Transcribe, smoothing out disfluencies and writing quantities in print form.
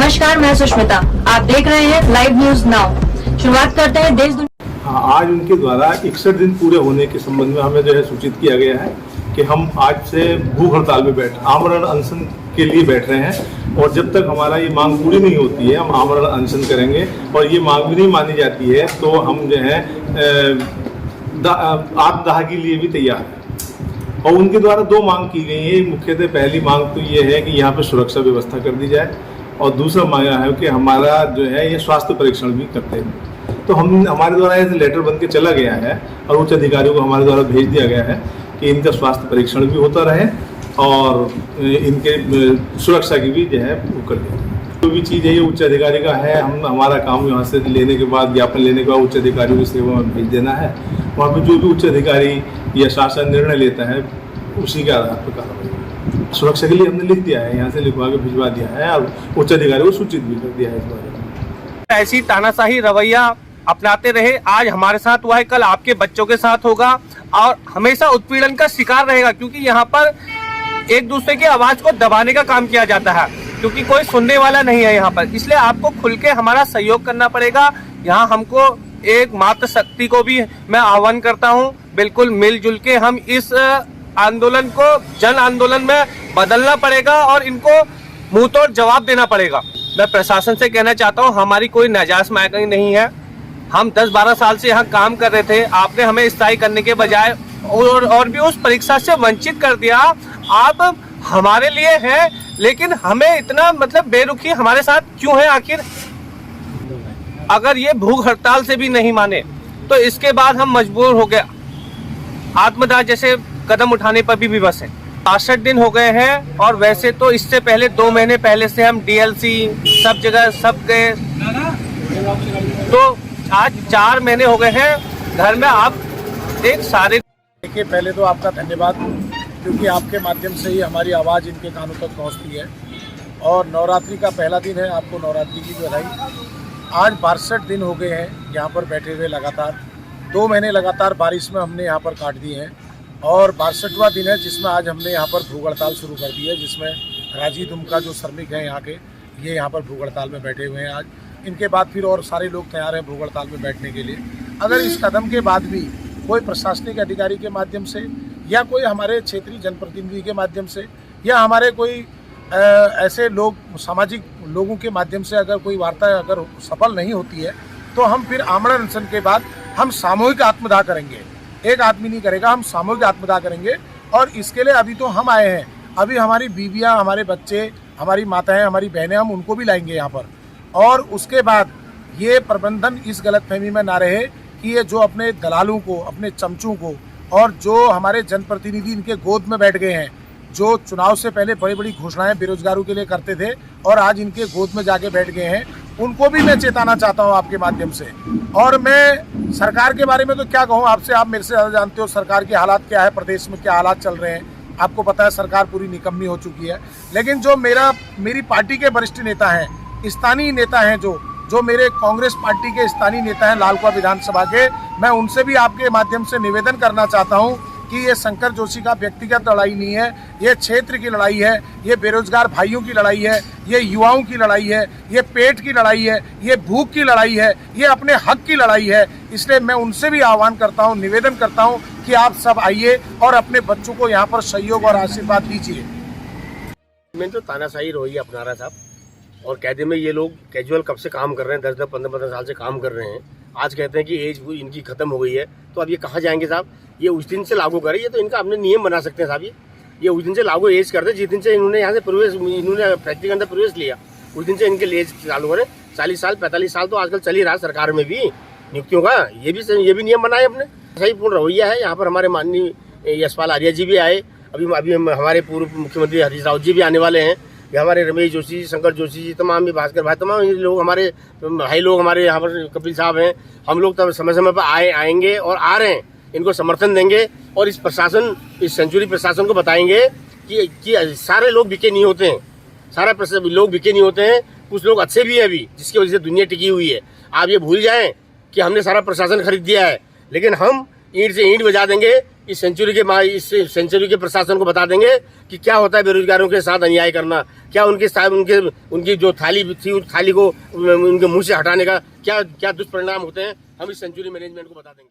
नमस्कार, मैं सुष्मिता। आप देख रहे हैं लाइव न्यूज नाउ। शुरुआत करते हैं देश दुनिया। हाँ, आज उनके द्वारा 61 दिन पूरे होने के संबंध में हमें जो है सूचित किया गया है कि हम आज से भूख हड़ताल में आमरण अनशन के लिए बैठ रहे हैं और जब तक हमारा ये मांग पूरी नहीं होती है हम आमरण अनशन करेंगे और ये मांग भी नहीं मानी जाती है तो हम जो है आत्मदाह के लिए भी तैयार हैं। और उनके द्वारा दो मांग की गई है। मुख्यतः पहली मांग तो ये है कि यहाँ पे सुरक्षा व्यवस्था कर दी जाए और दूसरा मांग है कि हमारा जो है ये स्वास्थ्य परीक्षण भी करते हैं। तो हमारे द्वारा ऐसे लेटर बन के चला गया है और उच्च अधिकारियों को हमारे द्वारा भेज दिया गया है कि इनका स्वास्थ्य परीक्षण भी होता रहे और इनके सुरक्षा की भी जो है वो कर दिया। जो भी चीज़ है ये उच्च अधिकारी का है। हमारा काम यहाँ से लेने के बाद ज्ञापन लेने के बाद उच्च अधिकारियों की सेवा में भेज देना है। वहाँ पर जो भी उच्च अधिकारी या शासन निर्णय लेता है उसी के आधार पर कार्रवाई। सुरक्षा के लिए हमने लिख दिया है, यहाँ से लिखवा के भिजवा दिया है और उच्च अधिकारी को सूचित भी कर दिया है इस बारे में। ऐसी तानाशाही रवैया अपनाते रहे, आज हमारे साथ हुआ है, कल आपके बच्चों के साथ होगा और हमेशा उत्पीड़न का शिकार रहेगा, क्योंकि यहाँ पर एक दूसरे की आवाज को दबाने का काम किया जाता है, क्योंकि कोई सुनने वाला नहीं है यहाँ पर। इसलिए आपको खुल के हमारा सहयोग करना पड़ेगा। यहाँ हमको एक मातृ शक्ति को भी मैं आह्वान करता हूँ, बिल्कुल मिलजुल के हम इस आंदोलन को जन आंदोलन में बदलना पड़ेगा और इनको मुंह तोड़ जवाब देना पड़ेगा। मैं प्रशासन से कहना चाहता हूँ, हमारी कोई नाजायज मांग नहीं है। हम 10-12 साल से यहाँ काम कर रहे थे, आपने हमें स्थायी करने के बजाय और भी उस परीक्षा से वंचित कर दिया। आप हमारे लिए हैं, लेकिन हमें इतना बेरुखी हमारे साथ क्यों है आखिर? अगर ये भूख हड़ताल से भी नहीं माने तो इसके बाद हम मजबूर हो गए आत्मदाह जैसे कदम उठाने पर भी विवश है। 62 दिन हो गए हैं और वैसे तो इससे पहले 2 महीने पहले से हम डीएलसी सब जगह सब गए, तो आज 4 महीने हो गए हैं घर में। आप एक सारे देखिए, पहले तो आपका धन्यवाद, क्योंकि आपके माध्यम से ही हमारी आवाज़ इनके कानों तक पहुंचती है। और नवरात्रि का पहला दिन है, आपको नवरात्रि की बधाई। आज 62 दिन हो गए हैं यहाँ पर बैठे हुए लगातार। 2 महीने लगातार बारिश में हमने यहाँ पर काट दिए हैं और 62वां दिन है जिसमें आज हमने यहाँ पर भूख हड़ताल शुरू कर दी है, जिसमें राजी दुमका जो श्रमिक हैं यहाँ के, ये यहाँ पर भूख हड़ताल में बैठे हुए हैं। आज इनके बाद फिर और सारे लोग तैयार हैं भूख हड़ताल में बैठने के लिए। अगर इस कदम के बाद भी कोई प्रशासनिक अधिकारी के माध्यम से या कोई हमारे क्षेत्रीय जनप्रतिनिधि के माध्यम से या हमारे कोई ऐसे लोग सामाजिक लोगों के माध्यम से अगर कोई वार्ता अगर सफल नहीं होती है तो हम फिर आमरण अनशन के बाद हम सामूहिक आत्मदाह करेंगे। एक आदमी नहीं करेगा, हम सामूहिक आत्मदाह करेंगे। और इसके लिए अभी तो हम आए हैं, अभी हमारी बीवियां, हमारे बच्चे, हमारी माताएं, हमारी बहनें, हम उनको भी लाएंगे यहाँ पर। और उसके बाद ये प्रबंधन इस गलतफहमी में ना रहे कि ये जो अपने दलालों को, अपने चमचों को और जो हमारे जनप्रतिनिधि इनके गोद में बैठ गए हैं, जो चुनाव से पहले बड़ी बड़ी घोषणाएं बेरोजगारों के लिए करते थे और आज इनके गोद में जाके बैठ गए हैं, उनको भी मैं चेताना चाहता हूं आपके माध्यम से। और मैं सरकार के बारे में तो क्या कहूं आपसे, आप मेरे से ज़्यादा जानते हो सरकार के हालात क्या है, प्रदेश में क्या हालात चल रहे हैं। आपको पता है सरकार पूरी निकम्मी हो चुकी है। लेकिन जो मेरी पार्टी के वरिष्ठ नेता हैं, स्थानीय नेता हैं, जो मेरे कांग्रेस पार्टी के स्थानीय नेता हैं लालकुआं विधानसभा के, मैं उनसे भी आपके माध्यम से निवेदन करना चाहता हूं कि ये शंकर जोशी का व्यक्तिगत लड़ाई नहीं है, ये क्षेत्र की लड़ाई है, ये बेरोजगार भाइयों की लड़ाई है, ये युवाओं की लड़ाई है, ये पेट की लड़ाई है, ये भूख की लड़ाई है, ये अपने हक की लड़ाई है। इसलिए मैं उनसे भी आह्वान करता हूँ, निवेदन करता हूँ कि आप सब आइए और अपने बच्चों को यहाँ पर सहयोग और आशीर्वाद दीजिए। मैं तो तानाशाही रवैया अपना रहा था और कहते में ये लोग कैजुअल कब से काम कर रहे हैं, 10-10, 15-15 साल से काम कर रहे हैं। आज कहते हैं कि एज इनकी खत्म हो गई है, तो अब ये कहाँ जाएंगे साहब? ये उस दिन से लागू करें, ये तो इनका अपने नियम बना सकते हैं साहब। ये उस दिन से लागू एज कर दे जिस दिन से इन्होंने यहाँ से इन्होंने फैक्ट्री के अंदर प्रवेश लिया, उस दिन से इनके एज चालू करें। 40 साल 45 साल तो आजकल चल ही रहा सरकार में भी नियुक्तियों का, ये भी नियम बनाए अपने। सही पूर्ण रवैया है। यहाँ पर हमारे माननीय यशपाल आर्या जी भी आए, अभी हमारे पूर्व मुख्यमंत्री हरीश रावत जी भी आने वाले हैं, ये हमारे रमेश जोशी, शंकर जोशी जी, तमाम भी भास्कर भाई, तमाम लोग हमारे भाई लोग हमारे यहाँ पर कपिल साहब हैं। हम लोग तब समय समय पर आएंगे और आ रहे हैं, इनको समर्थन देंगे और इस सेंचुरी प्रशासन को बताएंगे कि सारे लोग बिके नहीं होते हैं, सारे लोग बिके नहीं होते हैं, कुछ लोग अच्छे भी हैं अभी, जिसकी वजह से दुनिया टिकी हुई है। आप ये भूल जाएं कि हमने सारा प्रशासन खरीद दिया है, लेकिन हम ईंट से ईंट बजा देंगे। इस सेंचुरी के प्रशासन को बता देंगे कि क्या होता है बेरोजगारों के साथ अन्याय करना, क्या उनकी जो थाली थी उस थाली को उनके मुंह से हटाने का क्या दुष्परिणाम होते हैं, हम इस सेंचुरी मैनेजमेंट को बता देंगे।